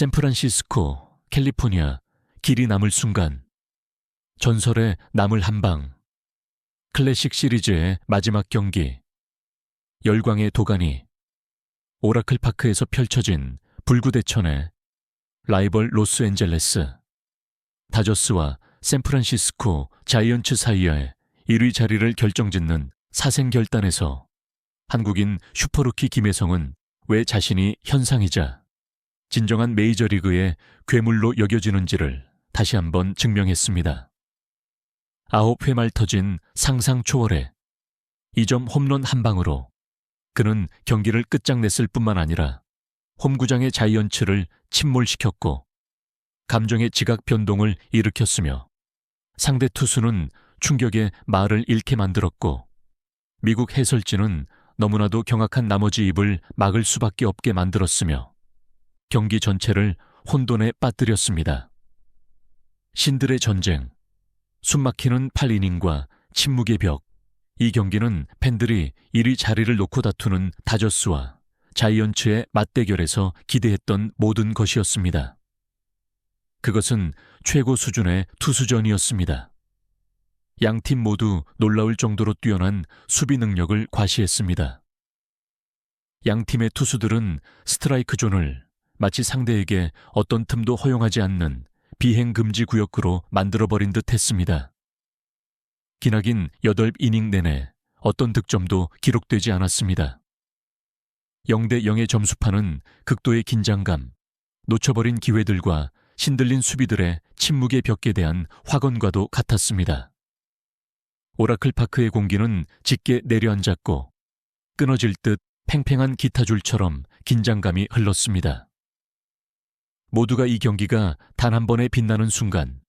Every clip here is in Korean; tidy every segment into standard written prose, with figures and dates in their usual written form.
샌프란시스코, 캘리포니아, 길이 남을 순간, 전설의 남을 한방, 클래식 시리즈의 마지막 경기, 열광의 도가니, 오라클 파크에서 펼쳐진 불구대천의 라이벌 로스앤젤레스, 다저스와 샌프란시스코 자이언츠 사이의 1위 자리를 결정짓는 사생결단에서 한국인 슈퍼루키 김혜성은 왜 자신이 현상이자 진정한 메이저리그의 괴물로 여겨지는지를 다시 한번 증명했습니다. 9회 말 터진 상상 초월의 2점 홈런 한 방으로 그는 경기를 끝장냈을 뿐만 아니라 홈구장의 자이언츠를 침몰시켰고 감정의 지각 변동을 일으켰으며 상대 투수는 충격에 말을 잃게 만들었고 미국 해설진은 너무나도 경악한 나머지 입을 막을 수밖에 없게 만들었으며 경기 전체를 혼돈에 빠뜨렸습니다. 신들의 전쟁, 숨막히는 8이닝과 침묵의 벽, 이 경기는 팬들이 1위 자리를 놓고 다투는 다저스와 자이언츠의 맞대결에서 기대했던 모든 것이었습니다. 그것은 최고 수준의 투수전이었습니다. 양팀 모두 놀라울 정도로 뛰어난 수비 능력을 과시했습니다. 양팀의 투수들은 스트라이크 존을 마치 상대에게 어떤 틈도 허용하지 않는 비행금지 구역으로 만들어버린 듯 했습니다. 기나긴 8이닝 내내 어떤 득점도 기록되지 않았습니다. 0대 0의 점수판은 극도의 긴장감, 놓쳐버린 기회들과 신들린 수비들의 침묵의 벽에 대한 확언과도 같았습니다. 오라클 파크의 공기는 짙게 내려앉았고 끊어질 듯 팽팽한 기타줄처럼 긴장감이 흘렀습니다. 모두가 이 경기가 단 한 번에 빛나는 순간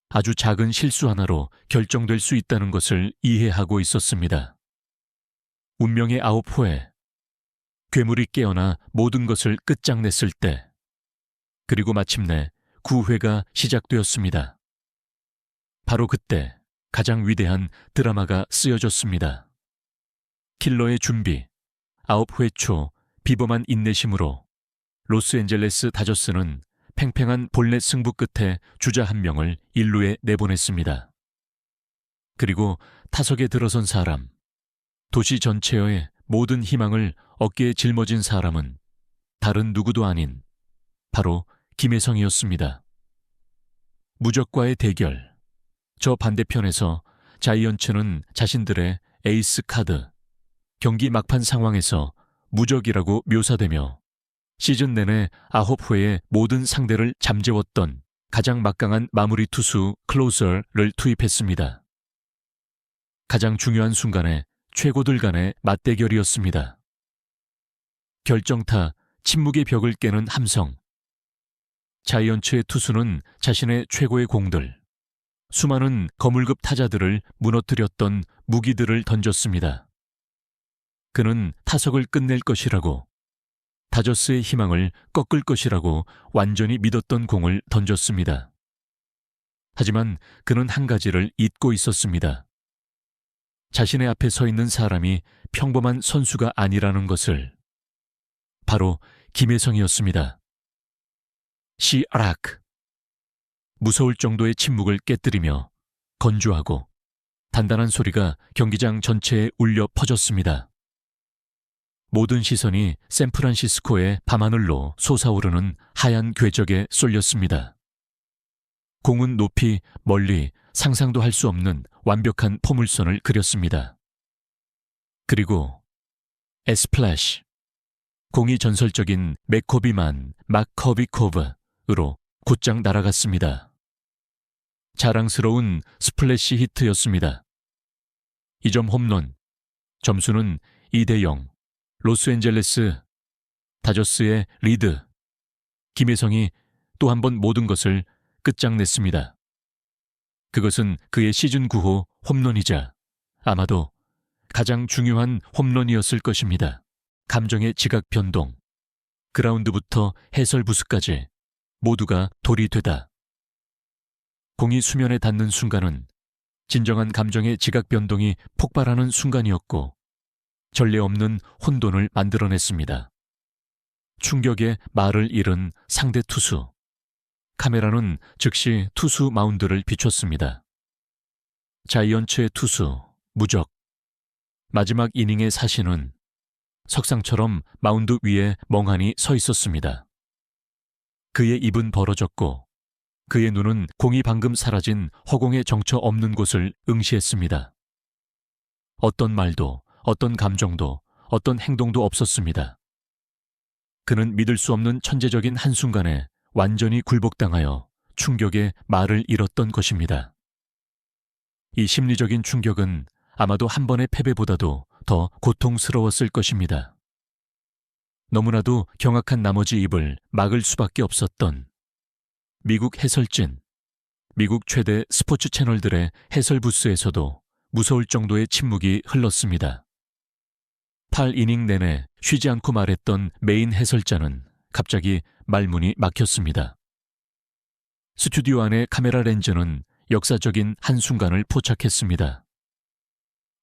아주 작은 실수 하나로 결정될 수 있다는 것을 이해하고 있었습니다. 운명의 9회, 괴물이 깨어나 모든 것을 끝장냈을 때, 그리고 마침내 9회가 시작되었습니다. 바로 그때 가장 위대한 드라마가 쓰여졌습니다. 킬러의 준비, 9회 초 비범한 인내심으로 로스앤젤레스 다저스는 팽팽한 볼넷 승부 끝에 주자 한 명을 1루에 내보냈습니다. 그리고 타석에 들어선 사람, 도시 전체의 모든 희망을 어깨에 짊어진 사람은 다른 누구도 아닌 바로 김혜성이었습니다. 무적과의 대결, 저 반대편에서 자이언츠는 자신들의 에이스 카드, 경기 막판 상황에서 무적이라고 묘사되며 시즌 내내 9회의 모든 상대를 잠재웠던 가장 막강한 마무리 투수 클로저를 투입했습니다. 가장 중요한 순간에 최고들 간의 맞대결이었습니다. 결정타, 침묵의 벽을 깨는 함성. 자이언츠의 투수는 자신의 최고의 공들, 수많은 거물급 타자들을 무너뜨렸던 무기들을 던졌습니다. 그는 타석을 끝낼 것이라고, 다저스의 희망을 꺾을 것이라고 완전히 믿었던 공을 던졌습니다. 하지만 그는 한 가지를 잊고 있었습니다. 자신의 앞에 서 있는 사람이 평범한 선수가 아니라는 것을. 바로 김혜성이었습니다. 시아락. 무서울 정도의 침묵을 깨뜨리며 건조하고 단단한 소리가 경기장 전체에 울려 퍼졌습니다. 모든 시선이 샌프란시스코의 밤하늘로 솟아오르는 하얀 궤적에 쏠렸습니다. 공은 높이, 멀리 상상도 할 수 없는 완벽한 포물선을 그렸습니다. 그리고 에스플래시. 공이 전설적인 매코비만 마커비코브으로 곧장 날아갔습니다. 자랑스러운 스플래시 히트였습니다. 2점 홈런, 점수는 2대 0. 로스앤젤레스 다저스의 리드. 김혜성이 또 한 번 모든 것을 끝장냈습니다. 그것은 그의 시즌 9호 홈런이자 아마도 가장 중요한 홈런이었을 것입니다. 감정의 지각 변동, 그라운드부터 해설 부스까지 모두가 돌이 되다. 공이 수면에 닿는 순간은 진정한 감정의 지각 변동이 폭발하는 순간이었고 전례 없는 혼돈을 만들어냈습니다. 충격에 말을 잃은 상대 투수. 카메라는 즉시 투수 마운드를 비췄습니다. 자이언츠의 투수, 무적. 마지막 이닝의 사신은 석상처럼 마운드 위에 멍하니 서 있었습니다. 그의 입은 벌어졌고 그의 눈은 공이 방금 사라진 허공에 정처 없는 곳을 응시했습니다. 어떤 말도, 어떤 감정도, 어떤 행동도 없었습니다. 그는 믿을 수 없는 천재적인 한순간에 완전히 굴복당하여 충격에 말을 잃었던 것입니다. 이 심리적인 충격은 아마도 한 번의 패배보다도 더 고통스러웠을 것입니다. 너무나도 경악한 나머지 입을 막을 수밖에 없었던 미국 해설진, 미국 최대 스포츠 채널들의 해설 부스에서도 무서울 정도의 침묵이 흘렀습니다. 8이닝 내내 쉬지 않고 말했던 메인 해설자는 갑자기 말문이 막혔습니다. 스튜디오 안의 카메라 렌즈는 역사적인 한순간을 포착했습니다.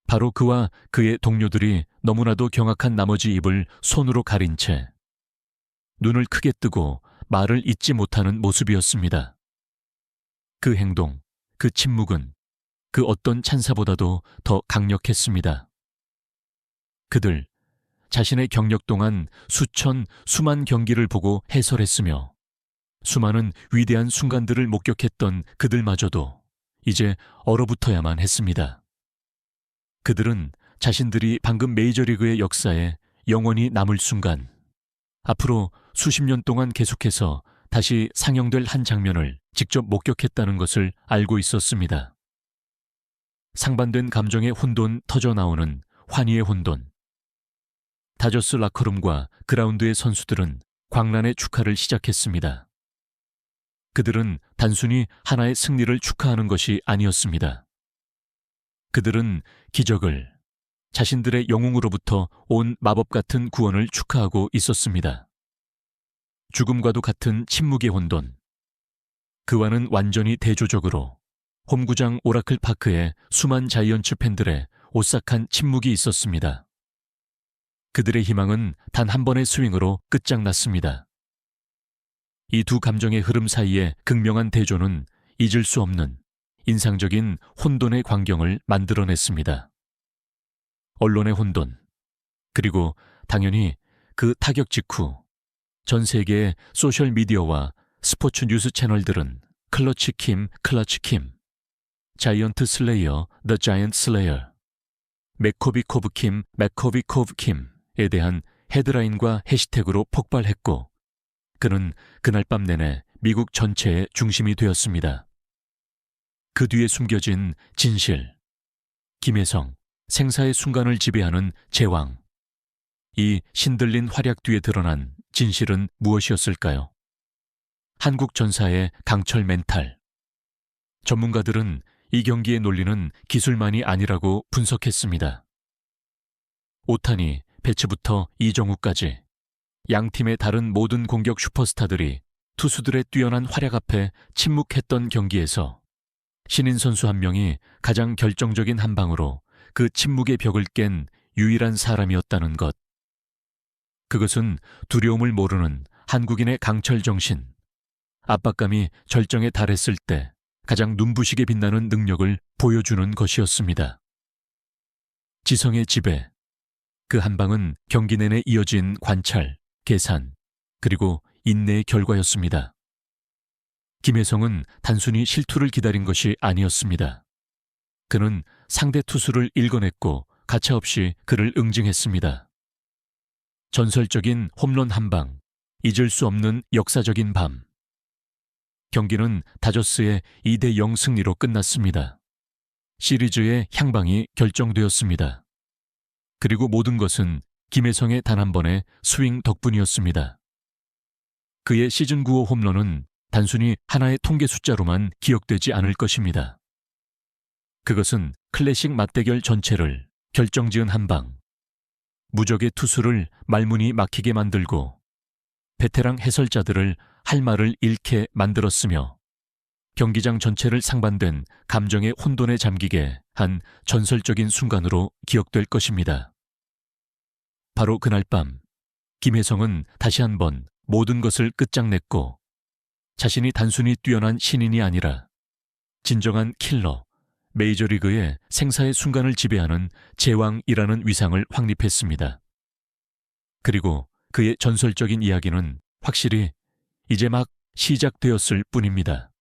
바로 그와 그의 동료들이 너무나도 경악한 나머지 입을 손으로 가린 채 눈을 크게 뜨고 말을 잇지 못하는 모습이었습니다. 그 행동, 그 침묵은 그 어떤 찬사보다도 더 강력했습니다. 그들, 자신의 경력 동안 수만 경기를 보고 해설했으며 수많은 위대한 순간들을 목격했던 그들마저도 이제 얼어붙어야만 했습니다. 그들은 자신들이 방금 메이저리그의 역사에 영원히 남을 순간, 앞으로 수십 년 동안 계속해서 다시 상영될 한 장면을 직접 목격했다는 것을 알고 있었습니다. 상반된 감정의 혼돈 터져나오는 환희의 혼돈. 다저스 라커룸과 그라운드의 선수들은 광란의 축하를 시작했습니다. 그들은 단순히 하나의 승리를 축하하는 것이 아니었습니다. 그들은 기적을, 자신들의 영웅으로부터 온 마법 같은 구원을 축하하고 있었습니다. 죽음과도 같은 침묵의 혼돈. 그와는 완전히 대조적으로 홈구장 오라클 파크에 수만 자이언츠 팬들의 오싹한 침묵이 있었습니다. 그들의 희망은 단 한 번의 스윙으로 끝장났습니다. 이 두 감정의 흐름 사이의 극명한 대조는 잊을 수 없는 인상적인 혼돈의 광경을 만들어냈습니다. 언론의 혼돈, 그리고 당연히 그 타격 직후 전 세계의 소셜미디어와 스포츠 뉴스 채널들은 클러치 킴, 자이언트 슬레이어, 더 자이언트 슬레이어, 맥코비코브 킴에 대한 헤드라인과 해시태그로 폭발했고 그는 그날 밤 내내 미국 전체의 중심이 되었습니다. 그 뒤에 숨겨진 진실, 김혜성, 생사의 순간을 지배하는 제왕. 이 신들린 활약 뒤에 드러난 진실은 무엇이었을까요? 한국 전사의 강철 멘탈. 전문가들은 이 경기의 논리는 기술만이 아니라고 분석했습니다. 오타니, 배츠부터 이정우까지 양 팀의 다른 모든 공격 슈퍼스타들이 투수들의 뛰어난 활약 앞에 침묵했던 경기에서 신인 선수 한 명이 가장 결정적인 한 방으로 그 침묵의 벽을 깬 유일한 사람이었다는 것. 그것은 두려움을 모르는 한국인의 강철 정신, 압박감이 절정에 달했을 때 가장 눈부시게 빛나는 능력을 보여주는 것이었습니다. 지성의 지배, 그 한 방은 경기 내내 이어진 관찰, 계산, 그리고 인내의 결과였습니다. 김혜성은 단순히 실투를 기다린 것이 아니었습니다. 그는 상대 투수를 읽어냈고 가차없이 그를 응징했습니다. 전설적인 홈런 한 방, 잊을 수 없는 역사적인 밤. 경기는 다저스의 2대0 승리로 끝났습니다. 시리즈의 향방이 결정되었습니다. 그리고 모든 것은 김혜성의 단 한 번의 스윙 덕분이었습니다. 그의 시즌 9호 홈런은 단순히 하나의 통계 숫자로만 기억되지 않을 것입니다. 그것은 클래식 맞대결 전체를 결정지은 한 방, 무적의 투수를 말문이 막히게 만들고 베테랑 해설자들을 할 말을 잃게 만들었으며 경기장 전체를 상반된 감정의 혼돈에 잠기게 한 전설적인 순간으로 기억될 것입니다. 바로 그날 밤 김혜성은 다시 한번 모든 것을 끝장냈고 자신이 단순히 뛰어난 신인이 아니라 진정한 킬러, 메이저리그의 생사의 순간을 지배하는 제왕이라는 위상을 확립했습니다. 그리고 그의 전설적인 이야기는 확실히 이제 막 시작되었을 뿐입니다.